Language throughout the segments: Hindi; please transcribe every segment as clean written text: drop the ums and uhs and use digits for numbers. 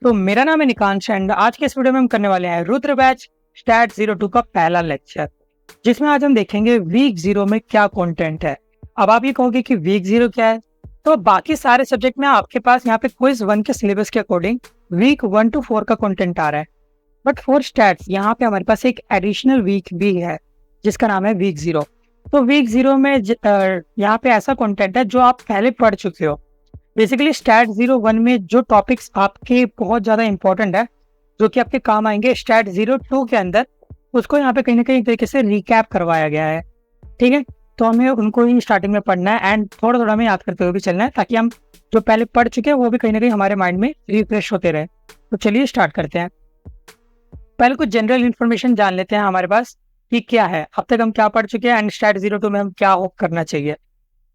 तो मेरा नाम है निकांश एंड आज के इस वीडियो में हम करने वाले हैं रुद्र बैच स्टैट 02 का पहला लेक्चर, जिसमें आज हम देखेंगे वीक 0 में क्या कंटेंट है। अब आप ये कहोगे कि वीक 0 क्या है, तो बाकी सारे सब्जेक्ट में आपके पास यहाँ पे क्विज 1 के सिलेबस के अकॉर्डिंग वीक 1 to 4 का कंटेंट आ रहा है। बट फॉर स्टैट्स यहाँ पे हमारे पास एक एडिशनल वीक भी है जिसका नाम है वीक 0। तो वीक 0 में यहाँ पे ऐसा कंटेंट है जो आप पहले पढ़ चुके हो। बेसिकली स्टैट 01 में जो टॉपिक्स आपके बहुत ज्यादा इंपॉर्टेंट है, जो कि आपके काम आएंगे स्टैट 02 के अंदर, उसको यहाँ पे कहीं ना कहीं तरीके से रिकैप करवाया गया है। ठीक है, तो हमें उनको ही स्टार्टिंग में पढ़ना है एंड थोड़ा थोड़ा हमें याद करते हुए भी चलना है, ताकि हम जो पहले पढ़ चुके हैं वो भी कहीं ना कहीं हमारे माइंड में रिफ्रेश होते रहे। तो चलिए स्टार्ट करते हैं। पहले कुछ जनरल इन्फॉर्मेशन जान लेते हैं हमारे पास कि क्या है, अब तक हम क्या पढ़ चुके हैं एंड स्टैट 02 में हम क्या होप करना चाहिए।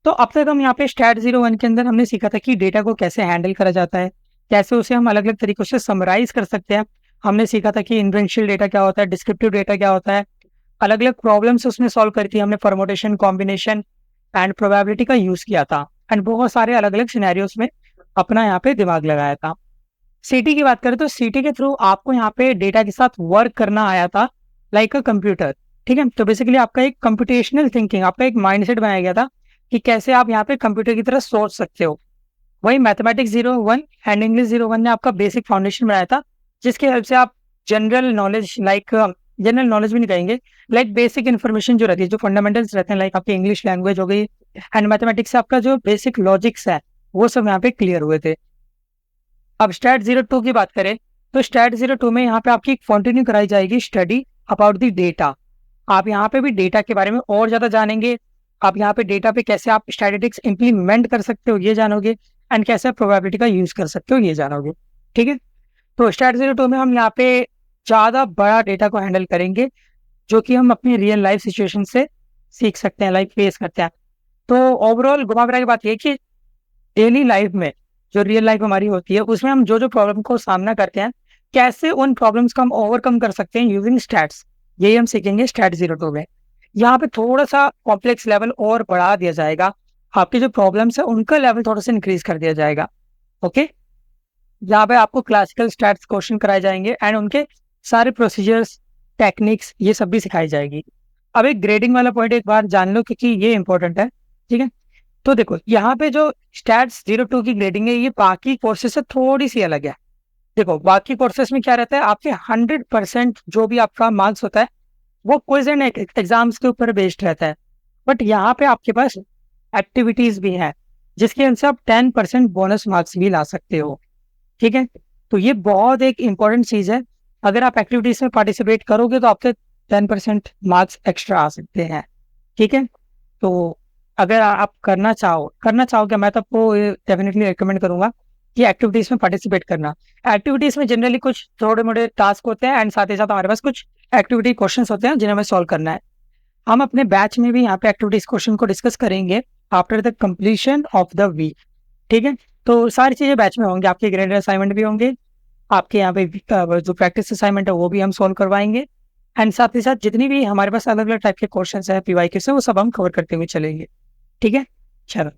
तो अब तक हम यहाँ पे स्टैट 01 के अंदर हमने सीखा था कि डेटा को कैसे हैंडल करा जाता है, कैसे उसे हम अलग अलग तरीकों से समराइज कर सकते हैं। हमने सीखा था कि इन्वेंशियल डेटा क्या होता है, डिस्क्रिप्टिव डेटा क्या होता है, अलग अलग प्रॉब्लम्स उसमें सॉल्व करी थी हमने, परमोटेशन, कॉम्बिनेशन एंड प्रोबेबिलिटी का यूज किया था एंड बहुत सारे अलग अलग सिनेरियोस में अपना यहाँ पे दिमाग लगाया था। सीटी की बात करें तो सीटी के थ्रू आपको यहाँ पे डेटा के साथ वर्क करना आया था लाइक अ कंप्यूटर। ठीक है, तो बेसिकली आपका एक कंप्यूटेशनल थिंकिंग, आपका एक माइंडसेट बनाया गया था कि कैसे आप यहाँ पे कंप्यूटर की तरह सोच सकते हो। वही मैथमेटिक्स 01 एंड इंग्लिश 01 ने आपका बेसिक फाउंडेशन बनाया था, जिसकी हेल्प से आप जनरल नॉलेज जनरल नॉलेज भी नहीं कहेंगे, लाइक बेसिक इन्फॉर्मेशन जो रहती है, जो फंडामेंटल्स रहते हैं, लाइक आपकी इंग्लिश लैंग्वेज हो गई एंड मैथमेटिक्स से आपका जो बेसिक लॉजिक्स है वो सब यहाँ पे क्लियर हुए थे। अब स्टैट 02 की बात करें तो स्टैट 02 में यहाँ पे आपकी कंटिन्यू कराई जाएगी स्टडी अबाउट द डेटा। आप यहाँ पे भी डेटा के बारे में और ज्यादा जानेंगे। आप यहाँ पे डेटा पे कैसे आप स्टैटिस्टिक्स इंप्लीमेंट कर सकते हो ये जानोगे एंड कैसे आप प्रोबेबिलिटी का यूज कर सकते हो ये जानोगे। ठीक है, तो स्टैट 02 में हम यहाँ पे ज्यादा बड़ा डेटा को हैंडल करेंगे, जो कि हम अपनी रियल लाइफ सिचुएशन से सीख सकते हैं, लाइक फेस करते हैं। तो ओवरऑल घुमा फिरा की बात यह कि डेली लाइफ में, जो रियल लाइफ हमारी होती है, उसमें हम जो जो प्रॉब्लम को सामना करते हैं, कैसे उन प्रॉब्लम्स को हम ओवरकम कर सकते हैं यूजिंग स्टैट्स, यही हम सीखेंगे स्टैट 02 में। यहाँ पे थोड़ा सा कॉम्प्लेक्स लेवल और बढ़ा दिया जाएगा, आपके जो प्रॉब्लम्स है उनका लेवल थोड़ा सा इंक्रीज कर दिया जाएगा। ओके, यहाँ पे आपको क्लासिकल स्टैट्स क्वेश्चन कराए जाएंगे एंड उनके सारे प्रोसीजर्स, टेक्निक्स, ये सब भी सिखाई जाएगी। अब एक ग्रेडिंग वाला पॉइंट एक बार जान लो, क्योंकि ये इंपॉर्टेंट है। ठीक है, तो देखो यहाँ पे जो स्टैट्स 02 की ग्रेडिंग है, ये बाकी कोर्सेज से थोड़ी सी अलग है। देखो बाकी कोर्सेज में क्या रहता है, आपके 100% जो भी आपका मार्क्स होता है वो क्विज एंड एग्जाम्स के ऊपर बेस्ड रहता है। बट यहाँ पे आपके पास एक्टिविटीज भी है, जिसके अंदर आप 10% बोनस मार्क्स भी ला सकते हो। ठीक है, तो ये बहुत एक इंपॉर्टेंट चीज है। अगर आप एक्टिविटीज में पार्टिसिपेट करोगे तो आपके 10% मार्क्स एक्स्ट्रा आ सकते हैं। ठीक है, तो अगर आप करना चाहोगे, मैं तो आपको डेफिनेटली रिकमेंड करूंगा कि एक्टिविटीज में पार्टिसिपेट करना। एक्टिविटीज में जनरली कुछ थोड़े मोटे टास्क होते हैं एंड साथ ही साथ हमारे पास कुछ एक्टिविटी क्वेश्चंस होते हैं जिन्हें हमें सॉल्व करना है। हम अपने बैच में भी यहाँ पे एक्टिविटीज क्वेश्चन को डिस्कस करेंगे after the completion of the week. ठीक है, तो सारी चीजें बैच में होंगी, आपके ग्रेडेड असाइनमेंट भी होंगे, आपके यहाँ पे जो प्रैक्टिस असाइनमेंट है वो भी हम सॉल्व करवाएंगे एंड साथ ही साथ जितनी भी हमारे पास अलग अलग टाइप के क्वेश्चन है पीवाईक्यू से, वो सब हम कवर करते हुए चलेंगे। ठीक है, चलो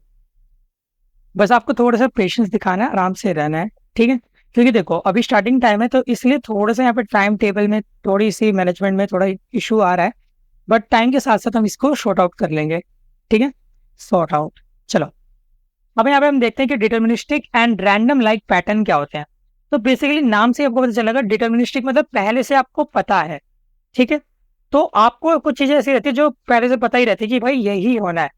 बस आपको थोड़ा सा पेशेंस दिखाना है, आराम से रहना है। ठीक है, क्योंकि देखो अभी स्टार्टिंग टाइम है, तो इसलिए थोड़ा सा यहाँ पे टाइम टेबल में थोड़ी सी मैनेजमेंट में थोड़ा इशू आ रहा है, बट टाइम के साथ साथ हम इसको शॉर्ट आउट कर लेंगे। ठीक है, सॉर्ट आउट। चलो अब यहाँ पे हम देखते हैं कि deterministic and random like pattern क्या होते हैं। तो बेसिकली नाम से आपको पता चलेगा, डिटर्मिनिस्टिक मतलब पहले से आपको पता है। ठीक है, तो आपको कुछ चीजें ऐसी रहती है जो पहले से पता ही रहती है कि भाई यही होना है।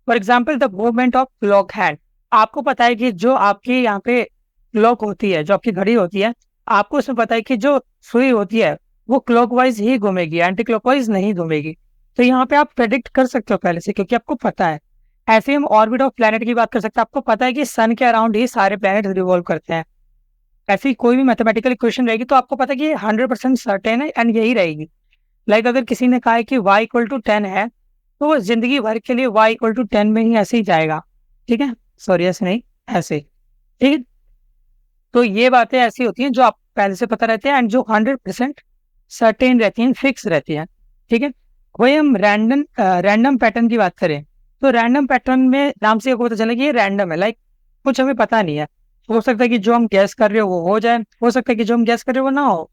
For example the movement of clock hand, आपको पता है कि जो आपकी यहाँ पे क्लॉक होती है, जो आपकी घड़ी होती है, आपको उसमें पता है कि जो सुई होती है वो क्लॉकवाइज ही घूमेगी, एंटी क्लॉकवाइज नहीं घूमेगी। तो यहाँ पे आप प्रेडिक्ट कर सकते हो पहले से, क्योंकि आपको पता है। ऐसे ही हम ऑर्बिट ऑफ प्लेनेट की बात कर सकते हैं, आपको पता है कि सन के अराउंड ही सारे प्लेनेट रिवॉल्व करते हैं। ऐसी कोई भी मैथमेटिकल इक्वेशन रहेगी तो आपको पता है कि 100% सर्टेन है एंड यही रहेगी। लाइक अगर किसी ने कहा है कि y=10 है, तो वो जिंदगी भर के लिए y=10 में ही ऐसे ही जाएगा। ठीक है, सॉरी ऐसे नहीं, ऐसे। ठीक है, तो ये बातें ऐसी होती हैं जो आप पहले से पता रहते हैं एंड जो 100% सर्टेन रहती हैं, फिक्स रहती हैं। ठीक है, वही हम रैंडम पैटर्न की बात करें तो रैंडम पैटर्न में नाम से आपको पता चला कि ये रैंडम है, लाइक कुछ हमें पता नहीं है। हो सकता है कि जो हम गैस कर रहे हो वो हो जाए, हो सकता है कि जो हम गैस कर रहे हो वो ना हो।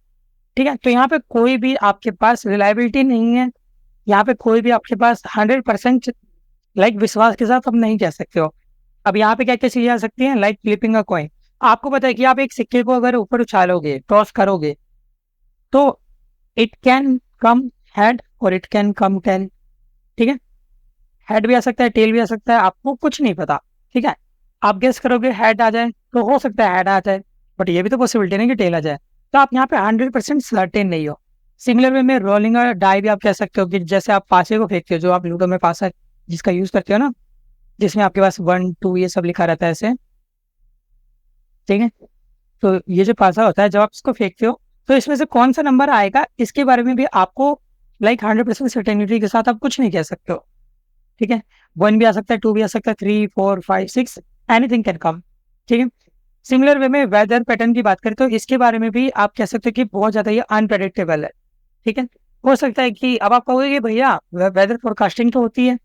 ठीक है, तो यहाँ पे कोई भी आपके पास रिलायबिलिटी नहीं है, यहाँ पे कोई भी आपके पास 100% लाइक विश्वास के साथ आप नहीं कह सकते हो। अब यहाँ पे क्या क्या चीजें आ सकती हैं, लाइक फ्लिपिंग अ कॉइन। आपको पता है कि आप एक सिक्के को अगर ऊपर उछालोगे, टॉस करोगे, तो इट कैन कम हेड और इट कैन कम टेल। ठीक है, हेड भी आ सकता है, टेल भी आ सकता है, आपको कुछ नहीं पता। ठीक है, आप गेस करोगे हेड आ जाए तो हो सकता है हेड आ जाए, बट ये भी तो पॉसिबिलिटी नहीं कि टेल आ जाए। तो आप यहाँ पे 100% सर्टेन नहीं हो। सिमिलर वे में रोलिंग और डाई भी आप कह सकते हो कि जैसे आप पासे को फेंकते हो, जो आप लूडो में पासा जिसका यूज करते हो ना, जिसमें आपके पास 1 2 ये सब लिखा रहता है ऐसे। ठीक है, तो ये जो पासा होता है जब आप इसको फेंकते हो, तो इसमें से कौन सा नंबर आएगा इसके बारे में भी आपको लाइक 100% सर्टेनिटी के साथ आप कुछ नहीं कह सकते हो। ठीक है, 1 भी आ सकता है, 2 भी आ सकता है, 3 4 5 6 एनीथिंग कैन कम। ठीक है, सिमिलर वे में वेदर पैटर्न की बात करें तो इसके बारे में भी आप कह सकते हो कि बहुत ज्यादा ये अनप्रेडिक्टेबल है। ठीक है, हो सकता है कि अब आप कहोगे कि भैया वेदर फोरकास्टिंग तो होती है,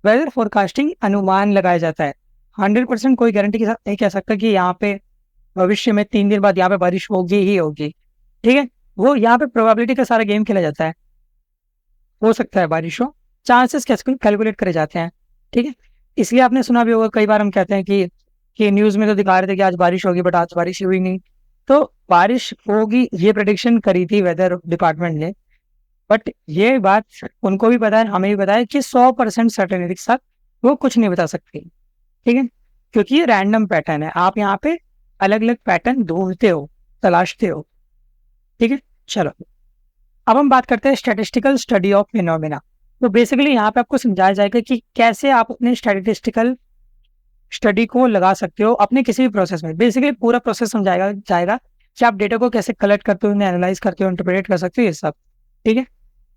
वेदर फोरकास्टिंग अनुमान लगाया जाता है, 100% कोई गारंटी के साथ नहीं कह सकता कि यहाँ पे भविष्य में 3 दिन बाद यहाँ पे बारिश होगी ही होगी। ठीक है, वो यहाँ पे प्रोबेबिलिटी का सारा गेम खेला जाता है, हो सकता है बारिश हो, चांसेस कैलकुलेट करे जाते हैं। ठीक है, इसलिए आपने सुना भी होगा, कई बार हम कहते हैं कि न्यूज में तो दिखा रहे थे कि आज बारिश होगी, बट आज बारिश हुई नहीं। तो बारिश होगी ये प्रेडिक्शन करी थी वेदर डिपार्टमेंट ने, बट ये बात उनको भी पता है, हमें भी पता है कि 100% सर्टेनिटी के साथ वो कुछ नहीं बता सकती। ठीक है, क्योंकि ये रैंडम पैटर्न है, आप यहाँ पे अलग अलग पैटर्न ढूंढते हो, तलाशते हो। ठीक है, चलो अब हम बात करते हैं स्टैटिस्टिकल स्टडी ऑफ फिनोमेना। तो बेसिकली यहाँ पे आपको समझाया जाएगा कि कैसे आप अपने स्टैटिस्टिकल स्टडी को लगा सकते हो अपने किसी भी प्रोसेस में। बेसिकली पूरा प्रोसेस समझाएगा जाएगा कि आप डेटा को कैसे कलेक्ट करते हो, उन्हें एनालाइज करते हो, इंटरप्रेट कर सकते हो, ये सब। ठीक है,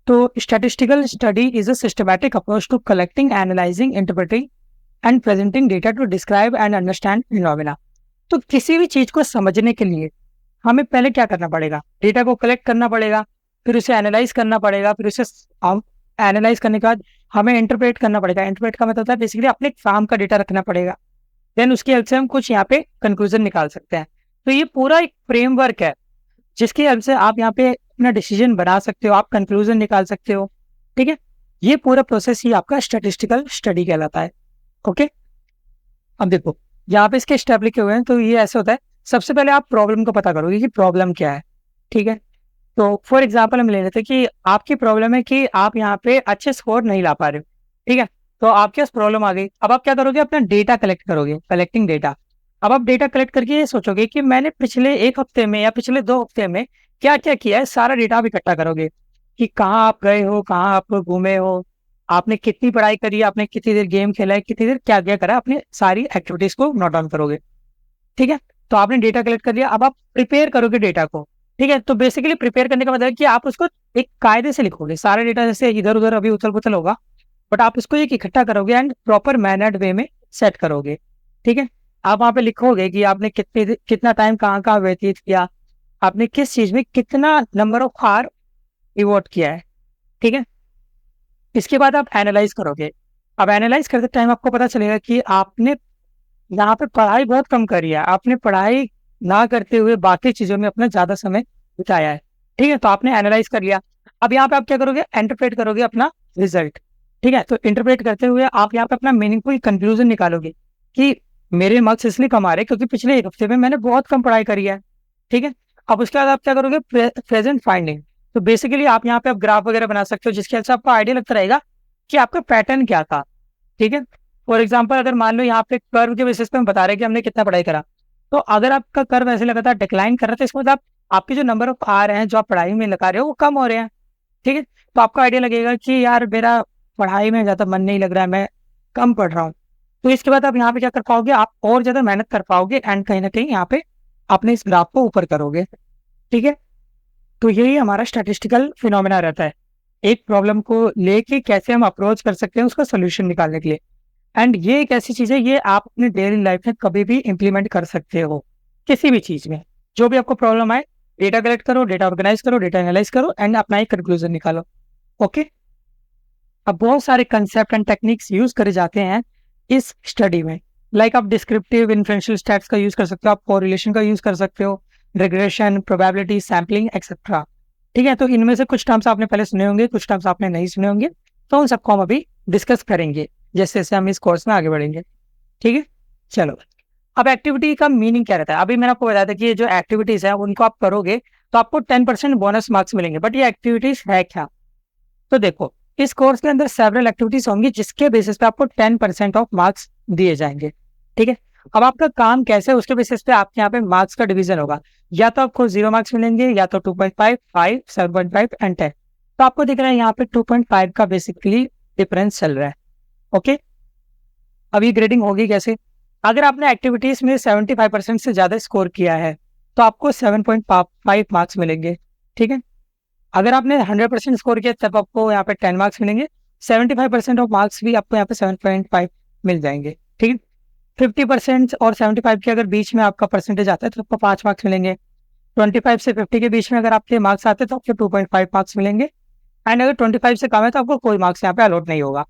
तो statistical study is a systematic approach to collecting, analysing, interpreting and presenting data to describe and understand phenomena. तो किसी भी चीज को समझने के लिए हमें पहले क्या करना पड़ेगा, डेटा को कलेक्ट करना पड़ेगा, फिर उसे एनालाइज करना पड़ेगा, फिर उसे एनालाइज करने के बाद हमें इंटरप्रेट करना पड़ेगा। इंटरप्रेट का मतलब होता है बेसिकली अपने काम का डेटा रखना पड़ेगा, देन उसकी हेल्प से हम कुछ यहाँ पे कंक्लूजन निकाल सकते हैं। तो ये पूरा एक फ्रेमवर्क है जिसकी हेल्प से आप यहाँ पे अपना डिसीजन बना सकते हो, आप कंक्लूजन निकाल सकते हो। ठीक है, ये पूरा प्रोसेस ही आपका स्टैटिस्टिकल स्टडी कहलाता है। ओके, अब देखो यहाँ पे इसके स्टेप लिखे हुए हैं, तो ये ऐसे होता है। सबसे पहले आप प्रॉब्लम को पता करोगे कि प्रॉब्लम क्या है। ठीक है, तो फॉर एग्जाम्पल हम ले लेते हैं कि आपकी प्रॉब्लम है कि आप यहाँ पे अच्छे स्कोर नहीं ला पा रहे हो। ठीक है, तो आपके पास प्रॉब्लम आ गई, अब आप क्या करोगे, अपना डेटा कलेक्ट करोगे, कलेक्टिंग डेटा। अब आप डेटा कलेक्ट करके ये सोचोगे कि मैंने पिछले 1 हफ्ते में या पिछले 2 हफ्ते में क्या क्या किया है, सारा डेटा आप इकट्ठा करोगे कि कहाँ आप गए हो, कहाँ आप घूमे हो, आपने कितनी पढ़ाई करी है, आपने कितनी देर गेम खेला है, कितनी देर क्या क्या करा, अपनी सारी एक्टिविटीज को नोट डाउन करोगे। ठीक है, तो आपने डेटा कलेक्ट कर लिया, अब आप प्रिपेयर करोगे डेटा को। ठीक है, तो बेसिकली प्रिपेयर करने का मतलब है कि आप उसको एक कायदे से लिखोगे, सारा डेटा जैसे इधर उधर अभी उथल पुथल होगा, बट आप इसको एक इकट्ठा करोगे एंड प्रॉपर मैनर्ड वे में सेट करोगे। ठीक है, आप वहाँ पे लिखोगे कि आपने कितना टाइम कहाँ कहाँ व्यतीत किया, आपने किस चीज में कितना नंबर ऑफ आवर डिवोट किया है। ठीक है, इसके बाद आप एनालाइज करोगे। अब एनालाइज करते टाइम आपको पता चलेगा कि आपने यहाँ पे पढ़ाई बहुत कम करी है, आपने पढ़ाई ना करते हुए बाकी चीजों में अपना ज्यादा समय बिताया है। ठीक है, तो आपने एनालाइज कर लिया। अब यहाँ पे आप क्या करोगे, इंटरप्रेट करोगे अपना रिजल्ट। ठीक है, तो इंटरप्रेट करते हुए आप यहाँ पे अपना मीनिंगफुल कंक्लूजन निकालोगे कि मेरे मार्क्स इसलिए कम आ रहे क्योंकि पिछले 1 हफ्ते में मैंने बहुत कम पढ़ाई करी है। ठीक है, अब उसके बाद आप क्या करोगे, प्रेजेंट फाइंडिंग। तो बेसिकली आप यहाँ पे आप ग्राफ वगैरह बना सकते हो जिसके हेल्प से आपको आइडिया लगता रहेगा कि आपका पैटर्न क्या था। ठीक है, फॉर एग्जाम्पल अगर मान लो यहाँ पे कर्व के बेसिस पे हम बता रहे हैं कि हमने कितना पढ़ाई करा, तो अगर आपका कर्व ऐसे लगातार डिक्लाइन कर रहा है तो इसमें मतलब आपके जो नंबर ऑफ आ रहे हैं जो आप पढ़ाई में लगा रहे हो वो कम हो रहे हैं। ठीक है, तो आपको आइडिया लगेगा कि यार मेरा पढ़ाई में ज्यादा मन नहीं लग रहा है, मैं कम पढ़ रहा हूँ। तो इसके बाद आप यहाँ पे क्या कर पाओगे, आप और ज्यादा मेहनत कर पाओगे एंड कहीं ना कहीं यहाँ पे अपने इस ग्राफ को ऊपर करोगे। ठीक है, तो यही हमारा स्टैटिस्टिकल फिनोमेना रहता है, एक प्रॉब्लम को लेके कैसे हम अप्रोच कर सकते हैं उसका सोल्यूशन निकालने के लिए। एंड ये एक ऐसी चीज है, ये आप अपनी डेली लाइफ में कभी भी इंप्लीमेंट कर सकते हो, किसी भी चीज में जो भी आपको प्रॉब्लम आए, डेटा कलेक्ट करो, डेटा ऑर्गेनाइज करो, डेटा एनालाइज करो एंड अपना एक कंक्लूजन निकालो। ओके, अब बहुत सारे कंसेप्ट एंड टेक्निक्स यूज करे जाते हैं इस स्टडी में। लाइक आप डिस्क्रिप्टिव इन्फ्रेंशियल स्टैट्स का यूज कर सकते हो, आप कोरिलेशन का यूज कर सकते हो, रिग्रेशन, प्रोबेबिलिटी, सैम्पलिंग एक्सेट्रा। ठीक है, तो इनमें से कुछ टर्म्स आपने पहले सुने होंगे, कुछ टर्म्स आपने नहीं सुने होंगे, तो उन सबको हम अभी डिस्कस करेंगे जैसे जैसे हम इस कोर्स में आगे बढ़ेंगे। ठीक है, चलो। अब एक्टिविटी का मीनिंग क्या रहता है, अभी मैंने आपको बताया था कि ये जो एक्टिविटीज है उनको आप करोगे तो आपको 10% बोनस मार्क्स मिलेंगे, बट ये एक्टिविटीज है क्या? तो देखो, इस कोर्स के अंदर सेवरल एक्टिविटीज होंगी जिसके बेसिस पे आपको 10% ऑफ मार्क्स दिए जाएंगे। ठीक है, अब आपका काम कैसे है उसके बेसिस पे आपके यहाँ पे मार्क्स का डिवीजन होगा, या तो आपको 0 मार्क्स मिलेंगे, या तो 2.5, 5, 7.5 एंड 10। तो आपको दिख रहा है यहाँ पे 2.5 का बेसिकली डिफरेंस चल रहा है। ओके, अब ये ग्रेडिंग होगी कैसे? अगर आपने एक्टिविटीज में 75% से ज्यादा स्कोर किया है तो आपको 7.5 मार्क्स मिलेंगे। ठीक है, अगर आपने 100% स्कोर किया तब आपको यहाँ पे 10 मार्क्स मिलेंगे। 75% ऑफ मार्क्स भी आपको यहाँ पे 7.5 मिल जाएंगे। ठीक है, 50% और 75 के अगर बीच में आपका परसेंटेज आता है तो आपको 5 मार्क्स मिलेंगे। 25 से 50 के बीच में अगर आपके मार्क्स आते हैं तो आपको 2.5 मार्क्स मिलेंगे। एंड अगर 25 से कम है तो आपको कोई मार्क्स यहाँ पे अलॉट नहीं होगा।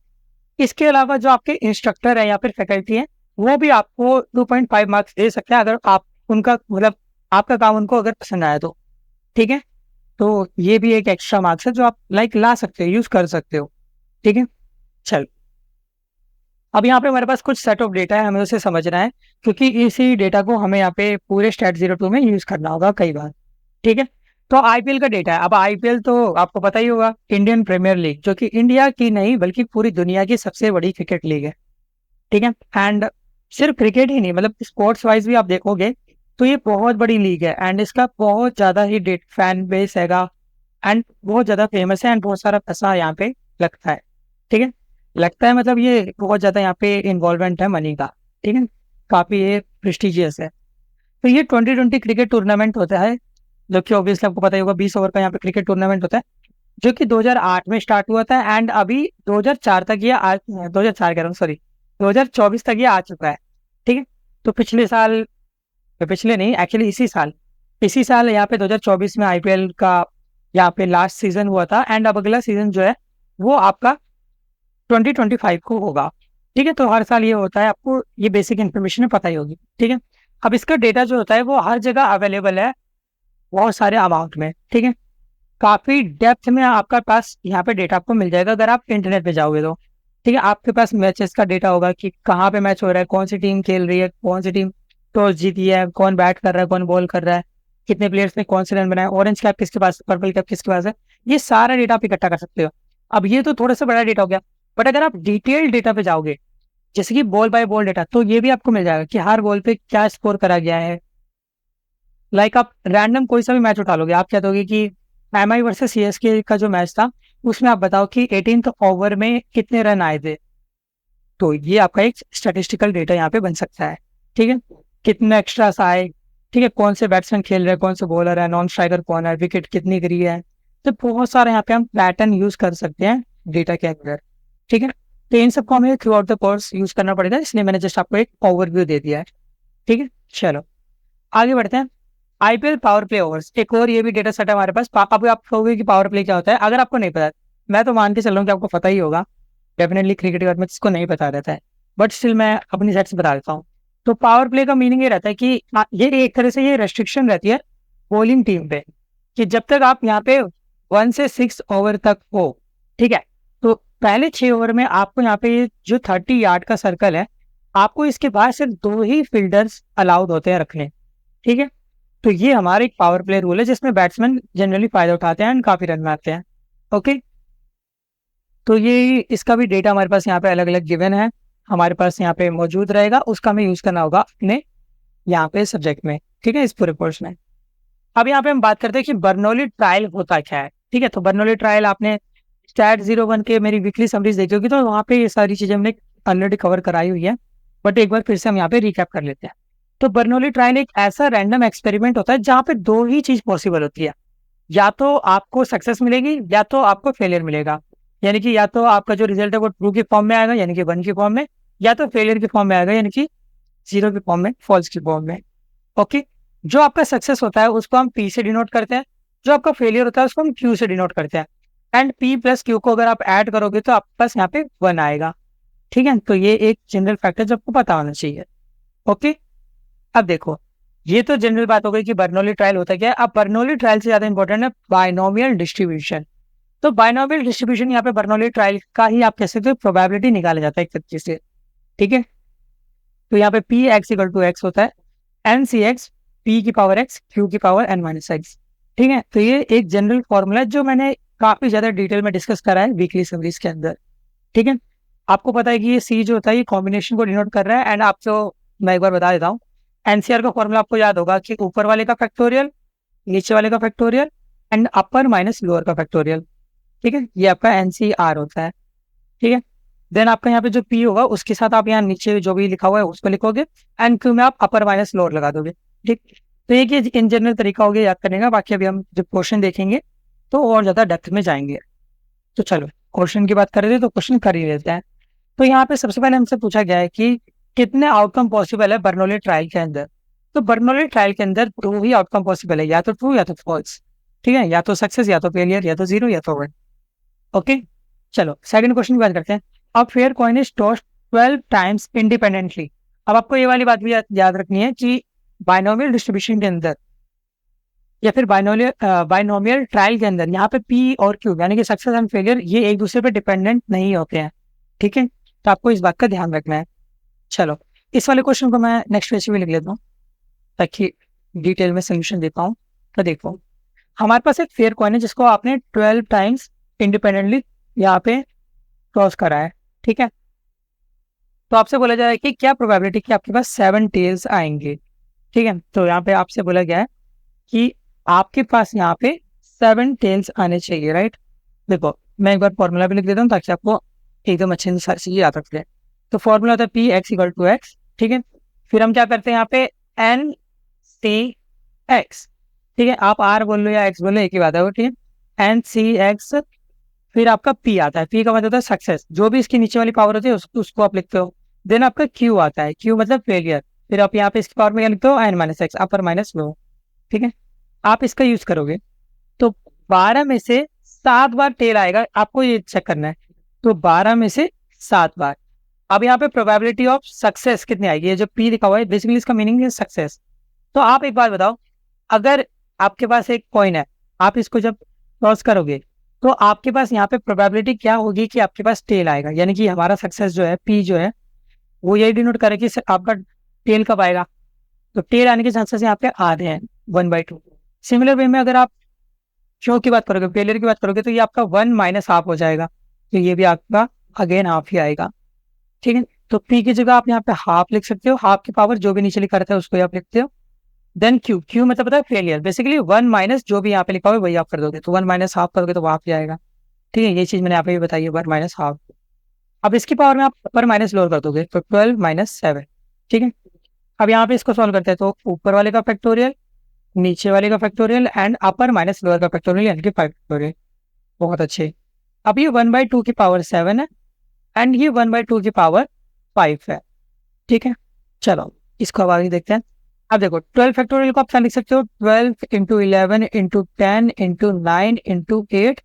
इसके अलावा जो आपके इंस्ट्रक्टर है या फिर फैकल्टी है वो भी आपको 2.5 मार्क्स दे सकते हैं अगर आप उनका मतलब आपका काम उनको अगर पसंद आया तो। ठीक है, तो ये भी एक एक्स्ट्रा मार्क्स है जो आप लाइक ला सकते हो, यूज कर सकते हो। ठीक है, चल। अब यहाँ पे हमारे पास कुछ सेट ऑफ डेटा है, हमें उसे समझना है क्योंकि इसी डेटा को हमें यहाँ पे पूरे स्टैट 02 में यूज करना होगा कई बार। ठीक है, तो आईपीएल का डेटा है। अब आईपीएल तो आपको पता ही होगा, इंडियन प्रीमियर लीग, जो कि इंडिया की नहीं बल्कि पूरी दुनिया की सबसे बड़ी क्रिकेट लीग है। ठीक है, एंड सिर्फ क्रिकेट ही नहीं, मतलब स्पोर्ट्स वाइज भी आप देखोगे तो ये बहुत बड़ी लीग है एंड इसका बहुत ज्यादा ही फैन बेस हैगा एंड बहुत ज्यादा फेमस है एंड बहुत सारा पैसा यहाँ पे लगता है। ठीक है, लगता है मतलब ये बहुत ज्यादा यहाँ पे इन्वॉल्वमेंट है मनी का। ठीक है, काफी ये प्रेस्टिजियस है। तो ये 2020 क्रिकेट टूर्नामेंट होता है जो कि ऑब्वियसली आपको पता ही होगा, 20 ओवर का यहाँ पे क्रिकेट टूर्नामेंट होता है जो कि 2008 में स्टार्ट हुआ था एंड अभी 2004 तक ये 2004 कह रहा हूँ, सॉरी 2024 तक ये आ चुका है। ठीक है, तो पिछले साल, पिछले नहीं एक्चुअली इसी साल यहाँ पे 2024 में आईपीएल का यहाँ पे लास्ट सीजन हुआ था एंड अब अगला सीजन जो है वो आपका 2025 को होगा। ठीक है, तो हर साल ये होता है, आपको ये बेसिक इन्फॉर्मेशन पता ही होगी। ठीक है, अब इसका डेटा जो होता है वो हर जगह अवेलेबल है, बहुत सारे अमाउंट में। ठीक है, काफी डेप्थ में आपका पास यहाँ पे डेटा आपको मिल जाएगा अगर आप इंटरनेट पे जाओगे तो। ठीक है, आपके पास मैचेस का डेटा होगा कि कहाँ पे मैच हो रहा है, कौन सी टीम खेल रही है, कौन सी टीम टॉस जीती है, कौन बैट कर रहा है, कौन बॉल कर रहा है, कितने प्लेयर्स ने कौन से रन बनाए, ऑरेंज कैप किसके पास, पर्पल कैप किसके पास है। ये सारा डेटा आप इकट्ठा कर सकते हो। अब ये तो थोड़ा सा बड़ा डेटा हो गया, बट अगर आप डिटेल डेटा पे जाओगे जैसे कि बॉल बाय बॉल डेटा, तो ये भी आपको मिल जाएगा कि हर बॉल पे क्या स्कोर करा गया है। लाइक आप रैंडम कोई सा भी मैच उठा लोगे, आप क्या दोगे कि एमआई वर्सेस सीएसके का जो मैच था उसमें आप बताओ कि 18th ओवर में कितने रन आए थे, तो ये आपका एक स्टैटिस्टिकल डेटा यहाँ पे बन सकता है। ठीक है, कितने एक्स्ट्रास आए, ठीक है, कौन से बैट्समैन खेल रहे हैं, कौन से बॉलर है, नॉन स्ट्राइकर कौन है, विकेट कितनी गिरी है, तो बहुत सारे यहाँ पे हम पैटर्न यूज कर सकते हैं डेटा के अंदर। ठीक है, तो इन सबको हमें through out the course use करना पड़ेगा, इसलिए मैंने जस्ट आपको एक ओवरव्यू दे दिया है। ठीक है, चलो आगे बढ़ते हैं। आईपीएल पावर प्ले ओवर्स, एक और ये भी डेटा सेट है हमारे पास। अब आप कहोगे कि पावर प्ले क्या होता है, अगर आपको नहीं पता, मैं तो मान के चल रहा हूँ कि आपको पता ही होगा, डेफिनेटली क्रिकेट के बारे में जिसको नहीं पता रहता है, बट स्टिल मैं अपनी साइड से बता देता हूँ। तो पावर प्ले का मीनिंग ये रहता है कि ये एक तरह से ये रेस्ट्रिक्शन रहती है बॉलिंग टीम पे कि जब तक आप यहाँ पे 1 से 6 ओवर तक हो, ठीक है, तो पहले 6 ओवर में आपको यहाँ पे जो 30 यार्ड का सर्कल है, आपको इसके बाद सिर्फ 2 ही फील्डर्स अलाउड होते हैं रखने। ठीक है, तो ये हमारा एक पावर प्ले रूल है जिसमें बैट्समैन जनरली फायदा उठाते हैं एंड काफी रन मारते हैं। ओके, तो ये इसका भी डेटा हमारे पास यहाँ पे अलग अलग गिवन है, हमारे पास यहाँ पे मौजूद रहेगा, उसका हमें यूज करना होगा अपने यहाँ पे सब्जेक्ट में। ठीक है, इस पूरे कोर्स में। अब यहाँ पे हम बात करते हैं कि बर्नौली ट्रायल होता क्या है। ठीक है, तो बर्नौली ट्रायल आपने स्टैट 01 के मेरी वीकली समरीज देखी होगी, तो वहाँ पे ये सारी चीजें हमने ऑलरेडी कवर कराई हुई है, बट एक बार फिर से हम यहाँ पे रिकैप कर लेते हैं। तो बर्नौली ट्रायल एक ऐसा रैंडम एक्सपेरिमेंट होता है जहाँ पे 2 ही चीज पॉसिबल होती है, या तो आपको सक्सेस मिलेगी या तो आपको फेलियर मिलेगा। यानी कि या तो आपका जो रिजल्ट है वो ट्रू की फॉर्म में आएगा यानी कि 1 की फॉर्म में, या तो फेलियर की फॉर्म में आएगा यानी कि 0 की फॉर्म में, फॉल्स की फॉर्म में। ओके, जो आपका सक्सेस होता है उसको हम पी से डिनोट करते हैं, जो आपका फेलियर होता है उसको हम क्यू से डिनोट करते हैं। एंड पी प्लस क्यू को अगर आप ऐड करोगे तो आपके पास यहाँ पे 1 आएगा। ठीक है, तो ये एक जनरल फैक्टर जो आपको पता होना चाहिए। ओके, अब देखो, ये तो जनरल बात हो गई कि बर्नौली ट्रायल होता क्या है। अब बर्नौली ट्रायल से ज्यादा इंपॉर्टेंट है बायनोमियल डिस्ट्रीब्यूशन। तो बायनोमियल डिस्ट्रीब्यूशन यहाँ पे बर्नौली ट्रायल का ही आप कह सकते हो प्रोबेबिलिटी निकाला जाता है एक तरीके से। ठीक है, तो यहाँ पे p x equal to x होता है एन सी एक्स पी की पावर एक्स क्यू की पावर एन माइनस एक्स। ठीक है, तो ये एक जनरल फॉर्मूला है जो मैंने काफी ज्यादा डिटेल में डिस्कस करा है वीकली समरीज के अंदर। ठीक है, आपको पता है कि ये सी जो होता है ये कॉम्बिनेशन को डिनोट कर रहा है। एंड आपको मैं एक बार बता देता हूँ, एनसीआर का फॉर्मूला आपको याद होगा कि ऊपर वाले का फैक्टोरियल, नीचे वाले का factorial and upper minus lower का फैक्टोरियल। ठीक है, ये आपका एनसीआर होता है। ठीक है, देन आपका यहाँ पे जो पी होगा उसके साथ आप यहाँ नीचे जो भी लिखा हुआ है उसको लिखोगे एंड क्यू में आप अपर माइनस लोअर लगा दोगे। ठीक, तो एक ये इन जनरल तरीका हो गया याद करने का। बाकी अभी हम जब क्वेश्चन देखेंगे तो और ज्यादा डेप्थ में जाएंगे। तो चलो क्वेश्चन की बात कर रहे थे तो क्वेश्चन कर ही लेते हैं। तो यहाँ पे सबसे पहले हमसे पूछा गया है कि कितने आउटकम पॉसिबल है बर्नौली ट्रायल के अंदर। तो बर्नौली ट्रायल के अंदर दो ही आउटकम पॉसिबल है, या तो ट्रू या तो फॉल्स। ठीक है, या तो सक्सेस या तो फेलियर, या तो जीरो या तो वन। ओके, चलो सेकंड क्वेश्चन की बात करते हैं। अब fair coin is tossed 12 times independently. अब आपको ये वाली बात भी याद रखनी है कि बायनोमियल डिस्ट्रीब्यूशन के अंदर या फिर बायनोमियल ट्रायल के अंदर यहाँ पे पी और क्यू यानी कि सक्सेस एंड फेलियर ये एक दूसरे पे डिपेंडेंट नहीं होते हैं। ठीक है, तो आपको इस बात का ध्यान रखना है। चलो इस वाले क्वेश्चन को मैं नेक्स्ट पेज पे लिख लेता हूँ ताकि डिटेल में सोल्यूशन दे पाऊँ। तो देखो, हमारे पास एक फेयर कॉइन है जिसको आपने 12 टाइम्स इंडिपेंडेंटली यहाँ पे क्रॉस करा है। ठीक है, तो आपसे बोला जा रहा है कि क्या प्रोबेबिलिटी कि आपके पास 7 टेल्स आएंगे। ठीक है, तो यहाँ पे आपसे बोला गया है कि आपके पास यहाँ पे 7 टेल्स आने चाहिए, राइट। देखो मैं एक बार फॉर्मूला भी लिख देता हूँ ताकि आपको एकदम अच्छे से सारी चीजें याद रख लें। तो फॉर्मूला होता है p x equal to x. ठीक है, फिर हम क्या करते हैं यहाँ पे एन सी एक्स। ठीक है, आप आर बोल लो या एक्स बोल लो एक ही बात है वो। ठीक है, एन सी एक्स, फिर आपका पी आता है। पी का मतलब होता है सक्सेस, जो भी इसकी नीचे वाली पावर होती है उसको आप लिखते हो। देन आपका क्यू आता है, क्यू मतलब फेलियर। फिर आप यहाँ पे इसकी पावर में क्या लिखते हो, n minus x upper minus low. ठीक है, आप इसका यूज करोगे तो 12 में से 7 बार टेल आएगा, आपको ये चेक करना है। तो 12 में से 7 बार। अब यहाँ पे प्रोबेबिलिटी ऑफ सक्सेस कितनी आएगी, ये जो पी लिखा हुआ है बेसिकली इसका मीनिंग है सक्सेस। तो आप एक बात बताओ, अगर आपके पास एक कॉइन है, आप इसको जब क्रॉस करोगे तो आपके पास यहाँ पे प्रोबेबिलिटी क्या होगी कि आपके पास टेल आएगा, यानी कि हमारा सक्सेस जो है पी जो है वो यही डिनोट करे कि आपका टेल कब आएगा। तो टेल आने के चांसेस यहाँ पे आधे हैं 1/2। सिमिलर वे में अगर आप शो की बात करोगे, फेलियर की बात करोगे, तो ये आपका 1 माइनस हाफ हो जाएगा। तो ये भी आपका अगेन हाफ ही आएगा। ठीक है, तो पी की जगह आप यहाँ पे हाफ लिख सकते हो, हाफ की पावर जो भी नीचे लिखा रहता है उसको आप लिखते हो। देन क्यू, क्यू मतलब पता है फेलियर, बेसिकली 1 माइनस जो भी यहाँ पे लिखा हुआ है वही आप कर दोगे। तो 1 माइनस हाफ करोगे तो हाफ ही आएगा। ठीक है, ये चीज मैंने यहाँ पे भी बताई है 1 माइनस हाफ। अब इसकी पावर में आप अपर माइनस लोअर कर दोगे तो 12 माइनस 7। ठीक है, अब यहाँ पे इसको सॉल्व करते हैं तो ऊपर वाले का फैक्टोरियल, नीचे वाले का factorial and upper minus lower का फैक्टोरियल यानी कि 5 फैक्टोरियल। बहुत अच्छे। अब ये 1/2 की पावर 7 है एंड ये 1/2 की पावर 5 है। ठीक है, चलो इसको अब आगे देखते हैं। अब देखो 12 फैक्टोरियल को आप क्या लिख सकते हो, 12 into 11 into 10 into 9 into 8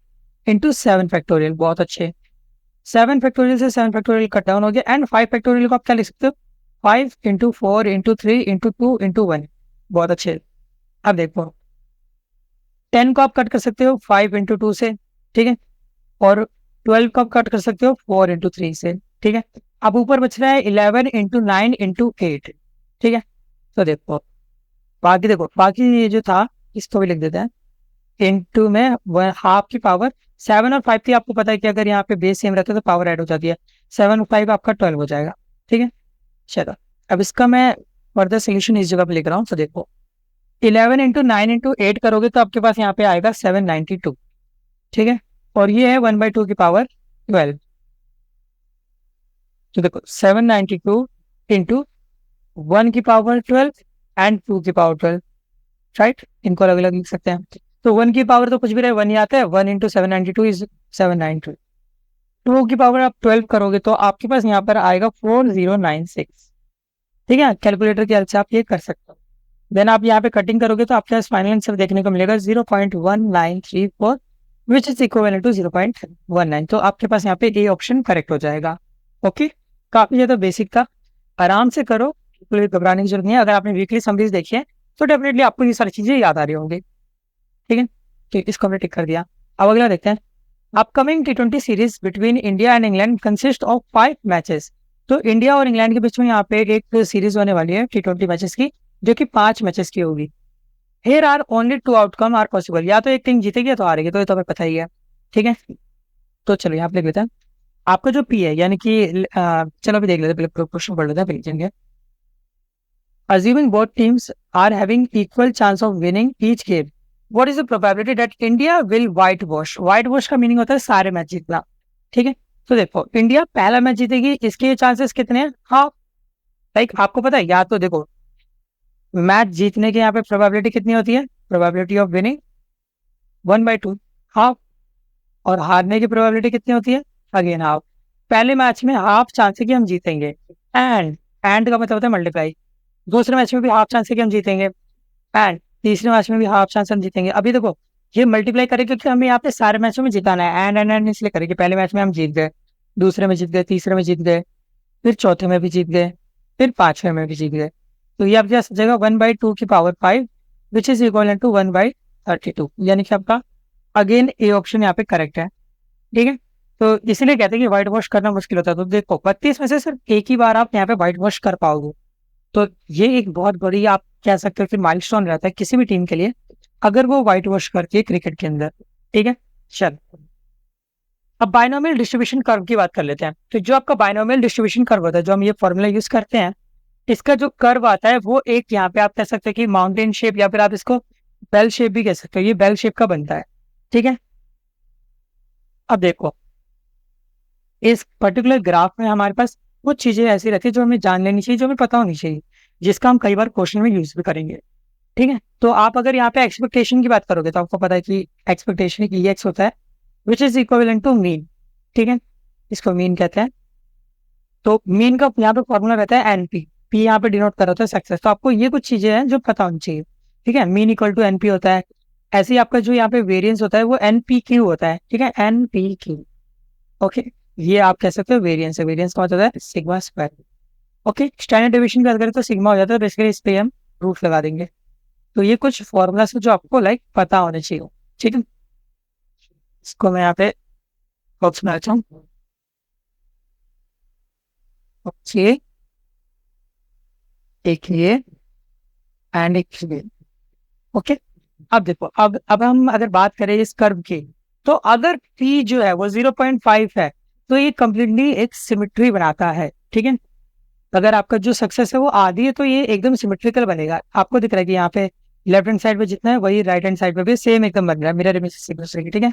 into 7 factorial. बहुत अच्छे, 7 फैक्टोरियल से 7 फैक्टोरियल कट डाउन हो गया। एंड 5 फैक्टोरियल को आप क्या लिख सकते हो, 5 इंटू 4 इंटू 3 इंटू 2 इंटू 1। बहुत अच्छे। अब देखो 10 को आप कट कर सकते हो 5 इंटू 2 से। ठीक है, और 12 को आप कट कर सकते हो 4 इंटू 3 से। ठीक है, अब ऊपर बच रहा है 11 इंटू 9 इंटू 8। ठीक है, तो देखो बाकी ये जो था इसको भी लिख देते हैं। इंटू में हाफ की पावर 7 और 5 थी। आपको पता है कि अगर यहाँ पे बेस सेम रहता है तो पावर ऐड हो जाती है। 7 और 5 आपका 12 हो जाएगा। ठीक है, चलो अब इसका मैं फर्दर सोल्यूशन इस जगह पे लिख रहा हूँ। तो देखो 11 इंटू 9 इंटू 8 करोगे तो आपके पास यहाँ पे आएगा 792। ठीक है, और ये है 1/2 की पावर 12। तो देखो 792 इंटू 1 की पावर 12 एंड 2 की पावर 12, राइट। इनको अलग अलग लिख सकते हैं। तो 1 की पावर तो कुछ भी रहे 1 ही आता है। 1 इंटू 792 इज 792। 2 की पावर आप 12 करोगे तो आपके पास यहाँ पर आएगा 4096। ठीक है, कैलकुलेटर की हेल्प से आप ये कर सकते हो। देन आप यहाँ पे कटिंग करोगे तो आपके पास फाइनल आंसर देखने को मिलेगा 0.1934 विच इज इक्वल टू 0.19। तो आपके पास यहाँ पे ए ऑप्शन करेक्ट हो जाएगा। ओके, काफी ज्यादा बेसिक था, आराम से करो, कोई घबराने की जरूरत नहीं है। अगर आपने वीकली समरीज देखी है तो डेफिनेटली आपको ये सारी चीजें याद आ रही होंगी। ठीक है, तो इसको हमने टिक कर दिया। अब अगला देखते हैं। Upcoming T20 series between India and England consist of 5 matches. तो इंडिया और इंग्लैंड के बीच में यहाँ पे एक सीरीज होने वाली है T20 मैचेस की, जो कि 5 मैचेस की होगी। Here are only 2 outcome are possible. या तो एक टीम जीतेगी या तो हारेगी, तो ये तो हमें पता ही है। ठीक है, तो चलो यहाँ पे लिख लेते हैं। आपका जो पी है यानी कि चलो अभी देख लेते हैं, पहले क्वेश्चन पढ़ लेते हैं फिर। Assuming both teams are having equal chance of winning each game, what is the probability that India will whitewash? Whitewash का मीनिंग होता है सारे मैच जीतना। ठीक है, तो देखो इंडिया पहला मैच जीतेगी, इसके चांसेस कितने हैं? हाँ, लाइक आपको पता है, या तो देखो मैच जीतने की यहाँ पे प्रोबेबिलिटी कितनी होती है, प्रोबेबिलिटी ऑफ विनिंग 1/2 हाफ, और हारने की प्रोबेबिलिटी कितनी होती है, अगेन हाफ। पहले मैच में हाफ चांस है कि हम जीतेंगे, एंड का मतलब होता है मल्टीप्लाई। दूसरे मैच में भी हाफ चांस है कि हम जीतेंगे, एंड तीसरे मैच में भी हाफ चांस हम जीतेंगे। अभी देखो ये मल्टीप्लाई करें क्योंकि हमें यहाँ पे सारे मैचों में जिताना है, एंड इसलिए करें कि पहले मैच में हम जीत गए, दूसरे में जीत गए, तीसरे में जीत गए, फिर चौथे में भी जीत गए, फिर पांचवें में भी जीत गए। तो ये आपके पास जगह 1/2 की power 5 which is equal to 1/32, यानी कि आपका अगेन ए ऑप्शन यहाँ पे करेक्ट है। ठीक है, तो इसीलिए कहते हैं कि व्हाइट वॉश करना मुश्किल होता है। तो देखो 32 में से सिर्फ एक ही बार आप यहाँ पे व्हाइट वॉश कर पाओगे, तो ये एक बहुत बड़ी आप कह सकते हो कि माइलस्टोन रहता है किसी भी टीम के लिए, अगर वो व्हाइट वॉश करती है क्रिकेट के अंदर। ठीक है, चल अब बाइनोमियल डिस्ट्रीब्यूशन कर्व की बात कर लेते हैं। तो जो आपका बाइनोमियल डिस्ट्रीब्यूशन कर्व होता है, जो हम ये फॉर्मूला यूज करते हैं, इसका जो कर्व आता है वो एक यहाँ पे आप कह सकते हैं कि माउंटेन शेप, या फिर आप इसको बेल शेप भी कह सकते हो। ये बेल शेप का बनता है। ठीक है, अब देखो इस पर्टिकुलर ग्राफ में हमारे पास कुछ चीजें ऐसी रहती है जो हमें जान लेनी चाहिए, जो हमें पता होनी चाहिए, जिसका हम कई बार क्वेश्चन में यूज भी करेंगे। ठीक है, तो आप अगर यहाँ पे एक्सपेक्टेशन की बात करोगे तो आपको पता है कि एक्सपेक्टेशन की एक्स होता है which is equivalent to mean. ठीक है, इसको मीन कहते हैं। तो मीन का यहाँ पे फॉर्मूला रहता है एनपी, पी यहाँ पे डिनोट कर रहा होता है सक्सेस। तो आपको ये कुछ चीजें हैं जो पता होनी चाहिए। ठीक है, मीन इक्वल टू एनपी होता है। ऐसे ही आपका जो यहाँ पे वेरिएंस होता है वो एनपीक्यू होता है। ठीक है, एनपीक्यू। ओके, ये आप कह सकते हो वेरिएंस है। वेरिएंस का मतलब है sigma square. Okay, standard deviation की बात करें तो सिग्मा हो जाता है, बेसिकली इस पे हम रूट लगा देंगे। तो ये कुछ फॉर्मूला से जो आपको लाइक पता होने चाहिए। ठीक है, इसको मैं यहाँ पे बॉक्स में रखता हूँ। ओके, एक ये एंड एक ये। ओके, अब देखो अब हम अगर बात करें इस कर्व की, तो अगर p जो है वो 0.5 है तो ये कंप्लीटली एक सिमेट्री बनाता है। ठीक है, अगर आपका जो सक्सेस है वो आधी है तो ये एकदम सिमेट्रिकल बनेगा। आपको दिख रहा है कि यहाँ पे लेफ्ट हैंड साइड पे जितना है वही राइट हैंड साइड पे भी सेम एकदम बन रहा है, मिरर इमेज एक दूसरे की। ठीक है,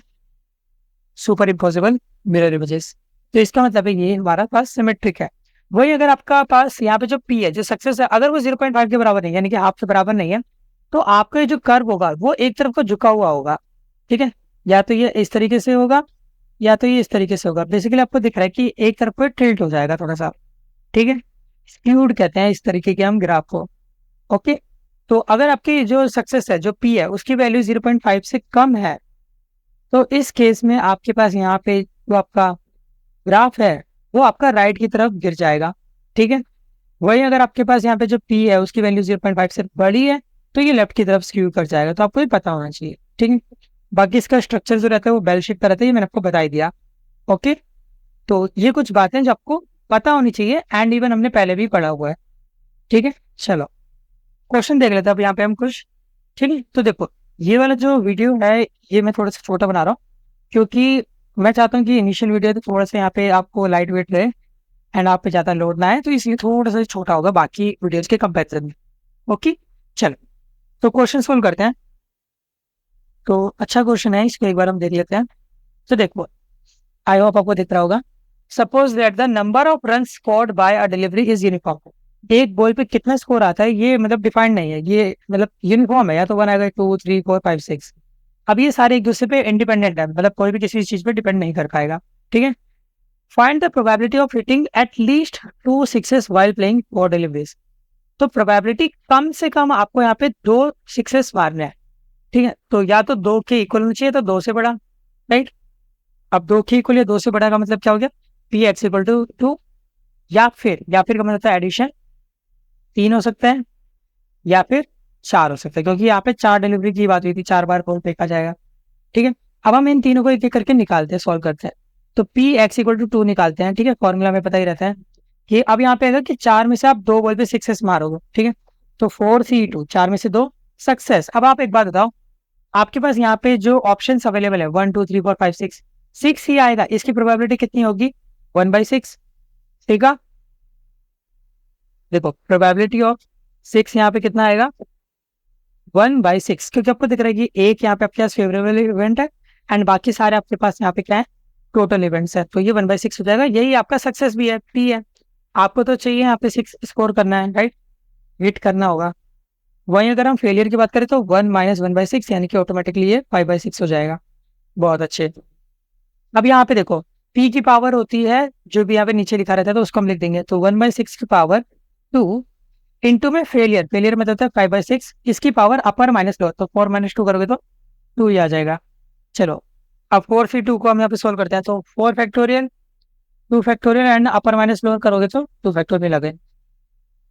सुपर इम्पॉसिबल मिरर इमेजेस। तो इसका मतलब है ये हमारा पास सिमेट्रिक है। वही अगर आपका पास यहाँ पे जो p है, जो सक्सेस है, अगर वो 0.5 के बराबर नहीं है, यानी कि हाफ के बराबर नहीं है, तो आपका जो कर्व होगा वो एक तरफ को झुका हुआ होगा। ठीक है, या तो ये इस तरीके से होगा या तो ये इस तरीके से होगा। बेसिकली आपको दिख रहा है कि एक तरफ को टिल्ट हो जाएगा थोड़ा सा। ठीक है, स्क्यूड कहते हैं इस तरीके के हम ग्राफ को। ओके, तो अगर आपकी जो सक्सेस है, जो पी है, उसकी वैल्यू 0.5 से कम है, तो इस केस में आपके पास यहाँ पे जो आपका ग्राफ है वो आपका राइट की तरफ गिर जाएगा। ठीक है, वही अगर आपके पास यहाँ पे जो पी है उसकी वैल्यू 0.5 से बड़ी है तो ये लेफ्ट की तरफ स्क्यू कर जाएगा। तो आपको ये पता होना चाहिए। ठीक है, बाकी इसका स्ट्रक्चर जो रहता है वो बेल शेप का रहता है, ये मैंने आपको बता ही दिया। ओके, तो ये कुछ बातें जो आपको पता होनी चाहिए, एंड इवन हमने पहले भी पढ़ा हुआ है। ठीक है, चलो क्वेश्चन देख लेते हैं अब यहाँ पे हम कुछ। ठीक है, तो देखो ये वाला जो वीडियो है ये मैं थोड़ा सा छोटा बना रहा हूँ, क्योंकि मैं चाहता हूँ कि इनिशियल वीडियो तो थोड़ा सा यहाँ पे आपको लाइट वेट रहे एंड आप पे ज़्यादा लोड ना है, तो इसलिए थोड़ा सा छोटा होगा बाकी वीडियोज के कंपेरिजन में। ओके, चलो तो क्वेश्चन सोल्व करते हैं। तो अच्छा क्वेश्चन है, इसको एक बार हम देख लेते हैं। तो देखो आई होप आपको दिख रहा होगा। Suppose that the number of run scored by a delivery is uniform. एक बॉल पे कितना स्कोर आता है ये मतलब डिफाइंड नहीं है, ये मतलब यूनिफॉर्म है, या तो 1 आएगा, 2 3 4 5 6। अब ये सारे एक दूसरे पे इंडिपेंडेंट है, मतलब कोई भी किसी चीज पे डिपेंड नहीं कर पाएगा। ठीक है, find the probability of hitting at least 2 sixes while playing 4 deliveries. तो प्रोबेबिलिटी कम से कम आपको यहाँ पे 2 सिक्सेस मारने हैं। ठीक है, तो या तो 2 के इक्वल होना चाहिए, तो 2 से बड़ा। राइट, अब 2 के इक्वल या 2 से बड़ा का मतलब क्या हो गया, पी एक्स इक्वल टू 2, या फिर का मतलब होता है एडिशन 3 हो सकता है या फिर 4 हो सकता है, क्योंकि यहाँ पे 4 डिलीवरी की बात हुई थी, 4 बार फोर फेंका जाएगा। ठीक है, अब हम इन तीनों को एक एक करके निकालते हैं, सॉल्व करते हैं। तो पी एक्स इक्वल टू 2 निकालते हैं। ठीक है, फॉर्मूला में पता ही रहता है कि अब यहाँ पे अगर कि 4 में से आप 2 बॉल पे 6 मारोगे, ठीक है, तो 4C2 4 में से 2 सक्सेस। अब आप एक बात बताओ, आपके पास यहाँ पे जो ऑप्शन अवेलेबल है 1 2 3 4 5 6, 6 ही आएगा, इसकी प्रोबेबिलिटी कितनी होगी 1/6। ठीक है, देखो प्रोबेबिलिटी ऑफ 6 यहाँ पे कितना आएगा 1/6, क्योंकि आपको दिख रहा है कि एक यहाँ पे आपके पास फेवरेबल इवेंट है एंड बाकी सारे आपके पास यहाँ पे क्या है टोटल इवेंट्स है, तो ये 1/6 हो जाएगा। यही आपका सक्सेस भी है, पी है। आपको तो चाहिए यहाँ पे 6 स्कोर करना है, राइट, हिट करना होगा। वहीं अगर हम फेलियर की बात करें तो 1 - 1/6 यानी कि ऑटोमेटिकली ये 5/6 हो जाएगा। बहुत अच्छे। अब यहाँ पे देखो पी की पावर होती है जो भी यहाँ पे नीचे लिखा रहता है, तो उसको हम लिख देंगे, तो 1/6 की पावर 2 इंटू में फेलियर में होता है 5/6, इसकी पावर अपर माइनस लोअर, तो 4 - 2 करोगे तो 2 ही आ जाएगा। चलो अब 4C2 को हम यहाँ पे सोल्व करते हैं, तो 4 factorial 2 factorial and upper minus lower करोगे तो 2 फैक्टोरियल आ गए।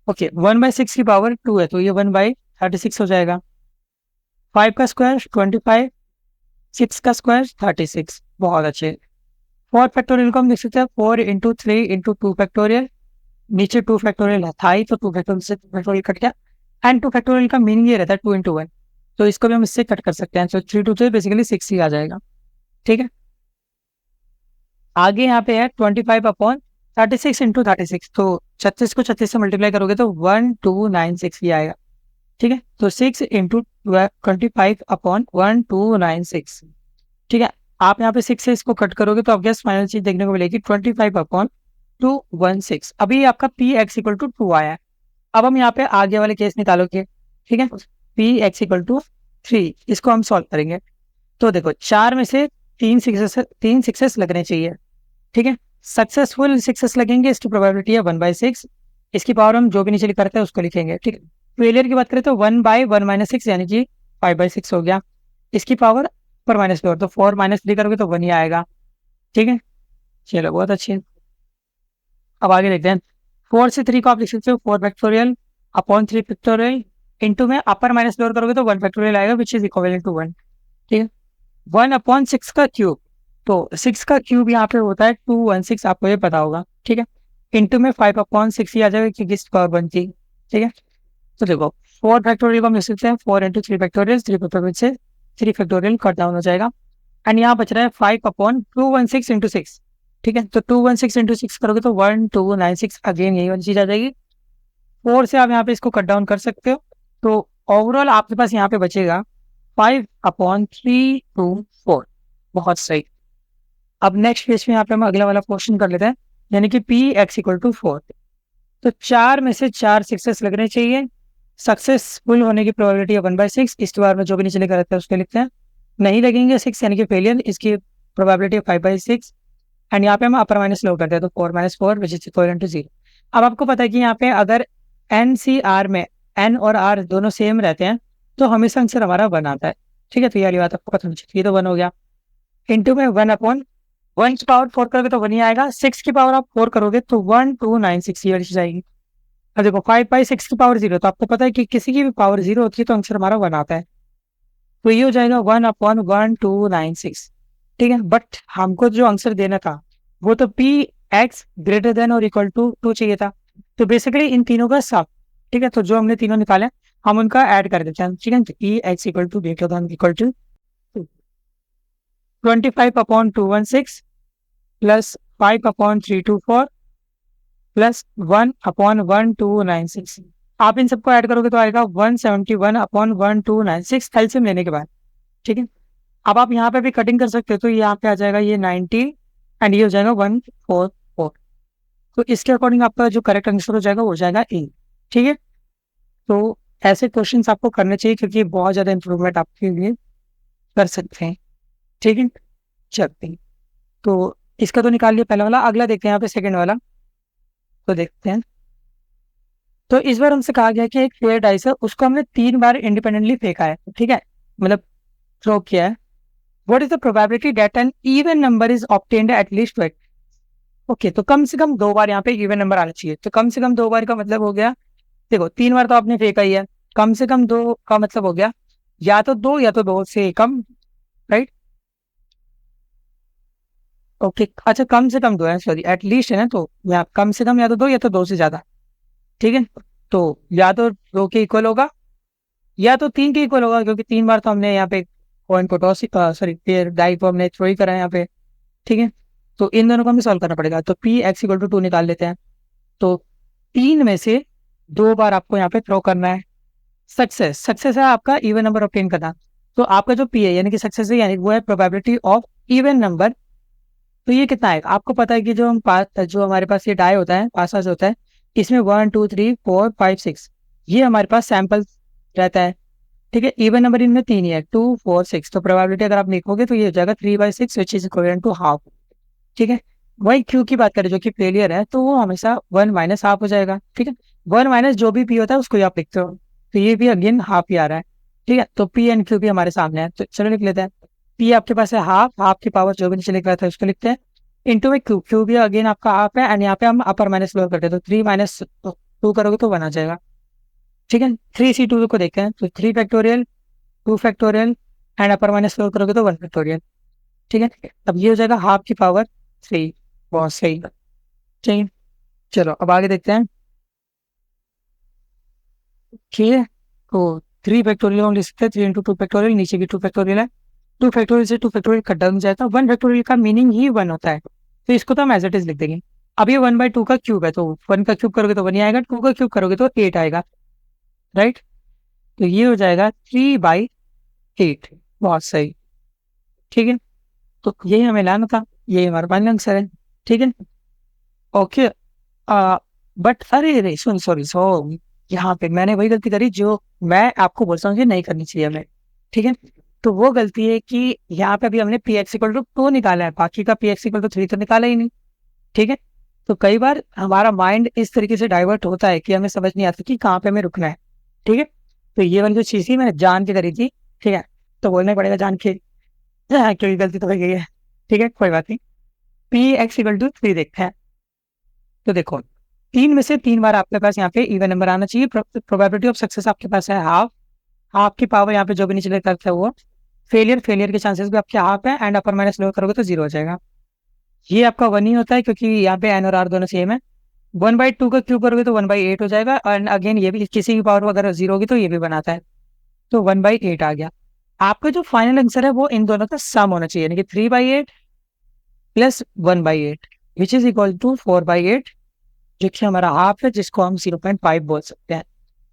ओके, 1/6 की पावर 2 है, तो ये 1/36 हो जाएगा। 5 का स्क्वायर 25, 6 का स्क्वायर 36। बहुत अच्छे। 4 फैक्टोरियल को हम लिख सकते हैं 4 इंटू 3 इंटू 2 फैक्टोरियल, नीचे 2 फैक्टोरियल है था ही, तो 2 फैक्टोरियल से 2 फैक्टोरियल कट गया। एंड 2 फैक्टोरियल का मीनिंग ये रहता है 2 इंटू 1, तो इसको भी हम इससे कट कर सकते हैं, तो 3 2 3 बेसिकली 6 ही आ जाएगा। ठीक है, आगे यहाँ पे है 25/36 इंटू 36, तो 36 को 36 से मल्टीप्लाई करोगे तो 1296 ही आएगा। ठीक है, तो 6 इंटू 25/1296। ठीक है, आप यहाँ पे 6 से इसको कट करोगे तो अब गेस फाइनल चीज देखने को मिलेगी 25/216। अभी आपका पी एक्स इक्वल टू 2 आया है। अब हम यहाँ पे आगे वाले केस निकालोगे। ठीक है, पी एक्स इक्वल टू 3, इसको हम सॉल्व करेंगे। तो देखो 4 में से 3 सक्सेस लगने चाहिए। ठीक है, सक्सेसफुल 6 लगेंगे, इसकी प्रोबेबिलिटी है 1/6, इसकी पावर हम जो भी नीचे लिखा रहता है उसको लिखेंगे। ठीक है, फेलियर की बात करें तो 1/1 - 6 यानी कि 5/6 हो गया, इसकी पावर पर माइनस लोअर, तो 4 - 3 करोगे तो 1 ही आएगा। ठीक है, चलो बहुत अच्छे। अब आगे देखते हैं, 4 से 3 को आप लिख सकते हो 4 फैक्टोरियल अपॉन 3 फैक्टोरियल, इंटू में अपर माइनस लोअर करोगे तो 1 फैक्टोरियल आएगा विच इज इक्विवेलेंट टू 1। ठीक है, 1/6 का क्यूब, तो 6 का क्यूब यहाँ पे होता है 216, आपको ये पता होगा। ठीक है, इंटू में 5/6 ही आ जाएगा क्योंकि इसकी पावर 1 थी। ठीक है, तो देखो 4 फैक्टोरियल को हम लिख सकते हैं 4 इंटू 3 फैक्टोरियल, 3 फैक्टोरियल से 3 फैक्टोरियल कट डाउन हो जाएगा एंड यहाँ बच रहा है 5/216 इंटू 6। ठीक है, तो 216 इंटू 6 करोगे तो 1296, अगेन यही वाली चीज आ जाएगी। 4 से आप यहाँ पे इसको कट डाउन कर सकते हो, तो ओवरऑल आपके पास यहाँ पे बचेगा 5/324। बहुत सही। अब नेक्स्ट पेज में यहाँ पे हम अगला वाला क्वेश्चन कर लेते हैं, यानी कि पी एक्स इक्वल टू 4। तो 4 में से 4 सक्सेस लगने चाहिए, सक्सेसफुल होने की प्रोबेबिलिटी है 1/6, इस बार में जो भी नीचे लिखा रहता है उसको लिखते हैं। नहीं लगेंगे 6 यानी कि फेलियर, इसकी प्रोबेबिलिटी है 5/6 एंड यहाँ पे हम अपर माइनस लो करते हैं, तो 4 - 4 विच इज इक्वल टू 0। अब आपको पता है कि यहाँ पे अगर NCR में N और R दोनों सेम रहते हैं तो हमेशा आंसर हमारा 1 आता है। ठीक है, तो ये वाली बात आपको पता होनी चाहिए, ये तो 1 हो गया। इंटू में 1/1 की पावर 4 करोगे तो 1 ही आएगा, 6 की पावर आप 4 करोगे तो 1296 ये वाली चीज आएगी। अब देखो 5/6 की पावर 0, तो आपको पता है कि किसी की भी पावर 0 होती है तो आंसर हमारा 1 आता है, तो ये हो जाएगा 1/1296। ठीक है, बट हमको जो आंसर देना था वो तो पी एक्स ग्रेटर देन और इक्वल टू 2 चाहिए था, तो बेसिकली इन तीनों का सब। ठीक है, तो जो हमने तीनों निकाले हम उनका ऐड कर देते हैं। ठीक है, तो p x equal to greater than equal to 25/216 plus 5/324 plus 1/1296। आप इन सबको ऐड करोगे तो आएगा 171/1296 एलसीएम लेने के बाद। ठीक है, अब आप यहाँ पे भी कटिंग कर सकते हो, तो यहाँ पे आ जाएगा ये 90 एंड ये हो जाएगा 144। तो इसके अकॉर्डिंग आपका जो करेक्ट आंसर हो जाएगा वो हो जाएगा ए। ठीक है, तो ऐसे क्वेश्चंस आपको करने चाहिए क्योंकि बहुत ज्यादा इंप्रूवमेंट आपके लिए कर सकते हैं। ठीक है, चलते हैं, तो इसका तो निकाल लिया पहला वाला, अगला देखते हैं यहाँ पे सेकंड वाला। तो देखते हैं, तो इस बार हमसे कहा गया कि एक फेयर डाइस है, उसको हमने 3 बार इंडिपेंडेंटली फेंका है। ठीक है, मतलब थ्रो किया है। What is the probability that an even number is obtained at least 2x? Okay, तो कम से कम 2 बार यहाँ पे इवन नंबर आना चाहिए। तो कम से कम 2 बार का मतलब हो गया, देखो 3 बार तो आपने फेंका ही है, कम से कम 2 का मतलब हो गया या तो 2 या तो 2 से कम, राइट। ओके, अच्छा कम से कम 2 है, सॉरी एटलीस्ट है ना, तो या कम से कम या तो 2 या तो 2 से ज्यादा, ठीक है। तो या तो 2 के इक्वल होगा या तो 3 के इक्वल होगा, क्योंकि 3 बार तो हमने यहाँ पे कॉइन को टॉस, सॉरी पेयर डाई को हमने थ्रो ही करा है यहाँ पे, ठीक है। तो इन दोनों को हमें सॉल्व करना पड़ेगा, तो पी एक्स इक्वल टू 2 निकाल लेते हैं। तो 3 में से 2 बार आपको यहाँ पे थ्रो करना है। सक्सेस, सक्सेस है आपका इवन नंबर ऑब्टेन करना। तो आपका जो पी है यानी कि सक्सेस है, यानी वो है प्रोबेबिलिटी ऑफ इवन नंबर। तो ये कितना है, आपको पता है कि जो हम पास, जो हमारे पास ये डाई होता है, पास होता है, इसमें 1 2 3 4 5 6 ये हमारे पास सैंपल रहता है, ठीक है। इवन नंबर इनमें 3 ही है, 2 4 6। तो प्रोबेबिलिटी अगर आप लिखोगे तो ये हो जाएगा 3/6 which is equivalent to half, ठीक है। वही क्यू की बात करें जो कि फेलियर है, तो वो हमेशा 1 माइनस हाफ हो जाएगा, ठीक है। 1 माइनस जो भी पी होता है उसको ही आप लिखते हो, तो ये भी अगेन हाफ ही आ रहा है, ठीक है। तो पी एंड क्यू भी हमारे सामने है, तो चलो लिख लेते हैं। पी आपके पास है हाफ, हाफ की पावर जो भी नीचे लिख रहा था उसको लिखते हैं, इंटू में क्यू, क्यू भी अगेन आपका हाफ है, एंड यहाँ पे हम अपर माइनस लोअर करते हैं, तो 3 माइनस 2 करोगे तो 1 आ जाएगा, ठीक है। 3C2 को देखते हैं, तो 3 factorial 2 factorial and upper minus lower करोगे तो 1 फैक्टोरियल, ठीक है। अब ये हो जाएगा हाफ की पावर 3, बहुत सही, ठीक है। चलो अब आगे देखते हैं, ठीक है। तो 3 फैक्टोरियल हम लिख सकते हैं, 3 इंटू 2 फैक्टोरियल, नीचे की 2 फैक्टोरियल है, 2 फैक्टोरियल से 2 फैक्टोरियल कट डाउन जाता है, 1 फैक्टोरियल का मीनिंग ही 1 होता है, तो इसको तो हम एज इट इज लिख देंगे। अब ये 1/2 का क्यूब है, तो 1 का क्यूब करोगे तो 1 ही आएगा, 2 का क्यूब करोगे तो 8 आएगा, राइट। तो ये हो जाएगा 3/8, बहुत सही, ठीक है। तो यही हमें लाना था, ये हमारा फाइनल आंसर है, ठीक है। ओके, बट अरे अरे सुन, सॉरी यहाँ पे मैंने वही गलती करी जो मैं आपको बोलता हूँ कि नहीं करनी चाहिए हमें, ठीक है। तो वो गलती है कि यहाँ पे अभी हमने पी एक्स इक्वल टू 2 निकाला है, बाकी का पी एक्स इक्वल टू 3 तो निकाला ही नहीं, ठीक है। तो कई बार हमारा माइंड इस तरीके से डाइवर्ट होता है कि हमें समझ नहीं आता कि कहाँ पे हमें रुकना है, ठीक है। तो ये वाली जो चीज़ थी मैंने जान के करी थी, ठीक है, तो बोलना पड़ेगा जान के, क्योंकि गलती तो हो गई है, ठीक है, कोई बात नहीं। पी एक्स इक्वल टू 3 देखते हैं, तो देखो 3 में से 3 बार आपके पास यहाँ पे इवन नंबर आना चाहिए, प्रोबेबिलिटी ऑफ सक्सेस आपके पास है हाफ, हाफ की पावर यहाँ पे जो भी नीचे लिखा है वो फेलियर, फेलियर के चांसेस भी आपके हाफ है, एंड अपर माइनस लोअर करोगे तो 0 हो जाएगा। ये आपका 1 ही होता है क्योंकि यहाँ पे एन और आर दोनों सेम है। 1/2 का क्यूब करोगे तो 1/8 हो जाएगा, एंड अगेन ये भी किसी की पावर अगर 0 होगी तो ये भी बनाता है, तो 1/8 आ गया। आपका जो फाइनल आंसर है वो इन दोनों का सम होना चाहिए, यानी कि 3/8 plus 1/8 which is equal to 4/8, जो कि हमारा हाफ है, जिसको हम 0.5 बोल सकते हैं।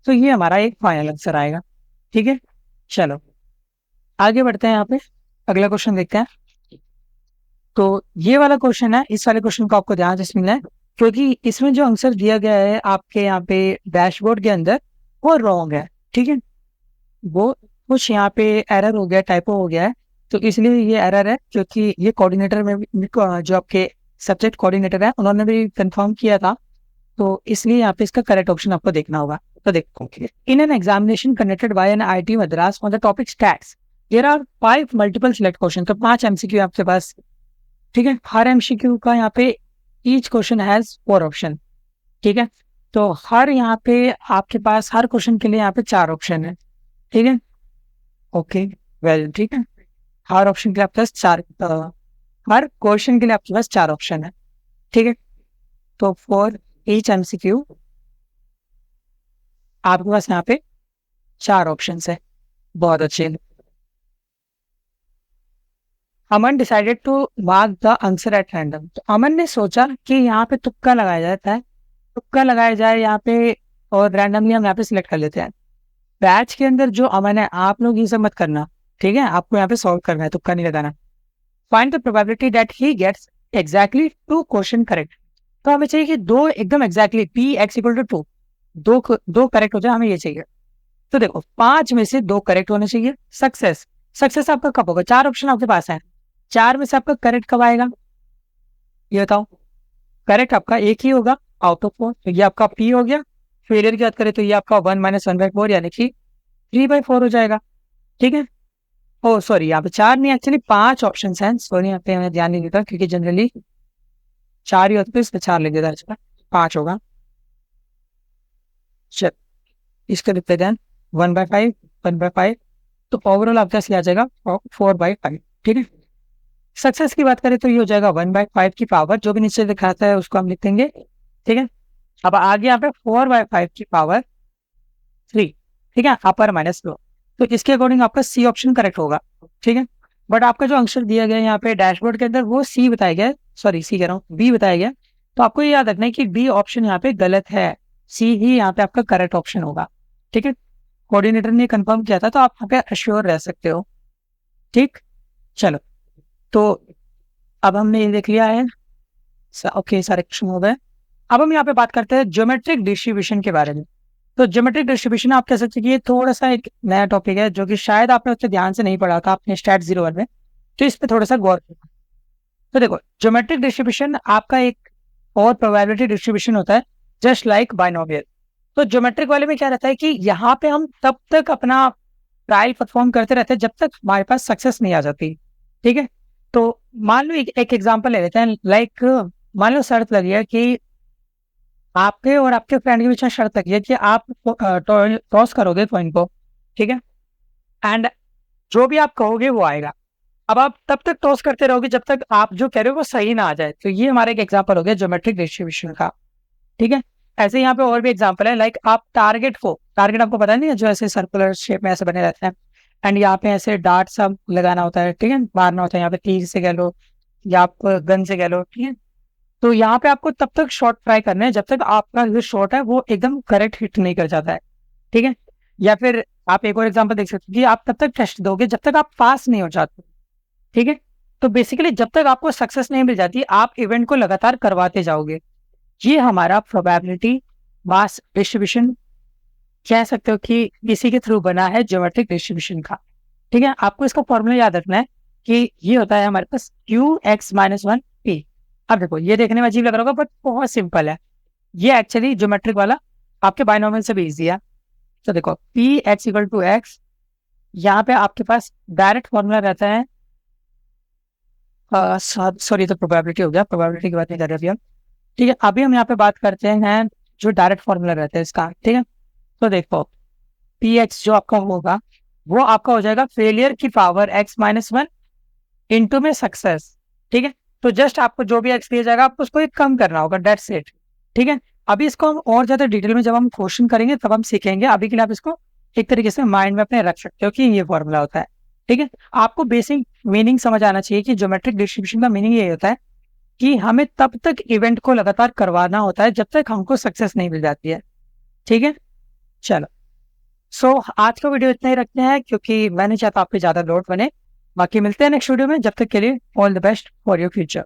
तो ये हमारा एक फाइनल आंसर आएगा, ठीक है। चलो आगे बढ़ते हैं, यहाँ पे अगला क्वेश्चन देखते हैं। तो ये वाला क्वेश्चन है, इस वाले क्वेश्चन को आपको ध्यान से सुनना है, क्योंकि इसमें जो आंसर दिया गया है आपके यहाँ पे डैशबोर्ड के अंदर वो रॉन्ग है, ठीक है। वो कुछ यहाँ पे एरर हो गया, टाइपो हो गया है, तो इसलिए ये एरर है, क्योंकि ये कोऑर्डिनेटर में जो आपके सब्जेक्ट कोऑर्डिनेटर है उन्होंने भी कंफर्म किया था, तो इसलिए यहाँ पे इसका करेक्ट ऑप्शन आपको देखना होगा। तो देखो, in an examination conducted by an IIT Madras on the topic stats there are 5 multiple select question, तो 5 एमसीक्यू आपके पास, ठीक है। हर एमसीक्यू का यहाँ पे ईच क्वेश्चन हैज 4 ऑप्शन, ठीक है। तो हर यहाँ पे आपके पास हर क्वेश्चन के लिए यहाँ पे 4 ऑप्शन है, ठीक है। ओके, वेल, ठीक है, हर ऑप्शन के लिए आपके पास 4, हर क्वेश्चन के लिए आपके पास 4 ऑप्शन है, ठीक है। तो फॉर ईच एमसीक्यू आपके पास यहाँ पे 4 ऑप्शन है, बहुत अच्छे। Aman decided to mark the answer at random, तो अमन ने सोचा कि यहाँ पे तुक्का लगाया जाता है, तुक्का लगाया जाए यहाँ पे, और रैंडमली हम यहाँ पे सिलेक्ट कर लेते हैं। बैच के अंदर जो अमन है, आप लोग ये सब मत करना, ठीक है, आपको यहाँ पे सॉल्व करना है, तुक्का नहीं लगाना। Find the probability that he gets exactly 2 question correct, तो हमें चाहिए कि 2 एकदम exactly P x equal to 2, दो करेक्ट हो जाए, हमें ये चाहिए। तो देखो 5 में से 2 करेक्ट होने चाहिए। सक्सेस, सक्सेस आपका कब होगा, 4 ऑप्शन आपके पास है, 4 में से आपका करेक्ट कब आएगा, ये बताओ। करेक्ट आपका एक ही होगा आउट ऑफ 4, तो ये आपका पी हो गया। फेलियर की बात करें तो ये आपका 1 माइनस 1/4 यानी कि 3/4 हो जाएगा, ठीक है। ओ सॉरी, यहाँ पे 4 नहीं, एक्चुअली 5 ऑप्शन हैं, सॉरी यहाँ पे हमें ध्यान नहीं देता, क्योंकि जनरली 4 ही होते तो इसमें 4 लिख देता है, 5 होगा। चल इसका लिखते देन 1/5 1/5, तो ओवरऑल आपका आ जाएगा 4/5। ठीक है। सक्सेस की बात करें तो ये हो जाएगा 1/5 की पावर, जो भी नीचे दिखाता है उसको हम लिख देंगे। ठीक है। अब आगे यहाँ पे 4/5 की पावर 3। ठीक है, अपर माइनस लो, तो इसके अकॉर्डिंग आपका सी ऑप्शन करेक्ट होगा। ठीक है। बट आपका जो आंसर दिया गया है यहाँ पे डैशबोर्ड के अंदर वो सी बताया गया है, सॉरी सी कह रहा हूँ, बी बताया गया है। तो आपको ये याद रखना है कि बी ऑप्शन यहाँ पे गलत है, सी ही यहाँ पे आपका करेक्ट ऑप्शन होगा। ठीक है। कोऑर्डिनेटर ने कंफर्म किया था, तो आप यहाँ पे अश्योर रह सकते हो। ठीक, चलो, तो अब हमने ये देख लिया है। ओके, सारे क्वेश्चन हो गए। अब हम यहाँ पे बात करते हैं ज्योमेट्रिक डिस्ट्रीब्यूशन के बारे में। तो ज्योमेट्रिक डिस्ट्रीब्यूशन आप कह सकते हैं कि ये थोड़ा सा एक नया टॉपिक है, जो कि शायद आपने उतने ध्यान से नहीं पढ़ा था अपने स्टैट 01 में, तो इस पे थोड़ा सा गौर करें। तो देखो, ज्योमेट्रिक डिस्ट्रीब्यूशन आपका एक और प्रोबेबिलिटी डिस्ट्रीब्यूशन होता है, जस्ट लाइक बाइनोमियल। तो ज्योमेट्रिक वाले में क्या रहता है कि यहाँ पे हम तब तक अपना ट्रायल परफॉर्म करते रहते हैं जब तक हमारे पास सक्सेस नहीं आ जाती। ठीक है। तो मान लो एक एग्जांपल ले लेते हैं, लाइक मान लो शर्त लगी है कि आपके और आपके फ्रेंड के बीच में शर्त लगी है कि आप टॉस करोगे कॉइन को। ठीक है। एंड जो भी आप कहोगे वो आएगा। अब आप तब तक टॉस करते रहोगे जब तक आप जो कह रहे हो वो सही ना आ जाए। तो ये हमारा एक एग्जांपल हो गया ज्योमेट्रिक डिस्ट्रीब्यूशन का। ठीक है। ऐसे यहाँ पे और भी एग्जांपल है, लाइक आप टारगेट आपको पता नहीं है, जो ऐसे सर्कुलर शेप में ऐसे बने रहते हैं, एंड यहाँ पे ऐसे डार्ट सब लगाना होता है। ठीक है, मारना होता है, यहाँ पे तीर से कह लो या आप गन से कह लो। ठीक है। तो यहाँ पे आपको तब तक शॉट ट्राई करना है जब तक आपका जो शॉट है वो एकदम करेक्ट हिट नहीं कर जाता है। ठीक है। या फिर आप एक और एग्जांपल देख सकते हो कि आप तब तक टेस्ट दोगे जब तक आप पास नहीं हो जाते। ठीक है। तो बेसिकली जब तक आपको सक्सेस नहीं मिल जाती, आप इवेंट को लगातार करवाते जाओगे। ये हमारा प्रोबेबिलिटी मास डिस्ट्रीब्यूशन कह सकते हो कि इसी के थ्रू बना है ज्योमेट्रिक डिस्ट्रीब्यूशन का। ठीक है। आपको इसका फॉर्मूला याद रखना है कि ये होता है हमारे पास Q(x-1) P। अब देखो, ये देखने में अजीब लग रहा होगा बट बहुत सिंपल है। ये एक्चुअली ज्योमेट्रिक वाला आपके बाइनोमियल से भी इजी है। तो देखो P(x=x), यहाँ पे आपके पास डायरेक्ट फॉर्मूला रहता है, सॉरी तो प्रोबेबिलिटी हो गया, प्रोबेबिलिटी की बात नहीं कर रहे अभी हम। ठीक है, अभी हम यहाँ पे बात करते हैं जो डायरेक्ट फॉर्मूला रहता है इसका। ठीक है। तो देखो Px जो आपका होगा वो आपका हो जाएगा फेलियर की पावर x-1 इंटू में सक्सेस। ठीक है। तो जस्ट आपको जो भी एक्स दिया जाएगा आपको उसको एक कम करना होगा, डेट्स इट। ठीक है। अभी इसको हम और ज्यादा डिटेल में जब हम क्वेश्चन करेंगे तब हम सीखेंगे। अभी के लिए आप इसको एक तरीके से माइंड में अपने रख सकते हो कि ये फॉर्मूला होता है। ठीक है। आपको बेसिक मीनिंग समझ आना चाहिए कि ज्योमेट्रिक डिस्ट्रीब्यूशन का मीनिंग ये होता है कि हमें तब तक इवेंट को लगातार करवाना होता है जब तक हमको सक्सेस नहीं मिल जाती है। ठीक है। चलो, सो आज का वीडियो इतना ही रखते हैं, क्योंकि मैं नहीं चाहता आप पे ज्यादा लोड बने। बाकी मिलते हैं नेक्स्ट वीडियो में, जब तक के लिए all the best for your future.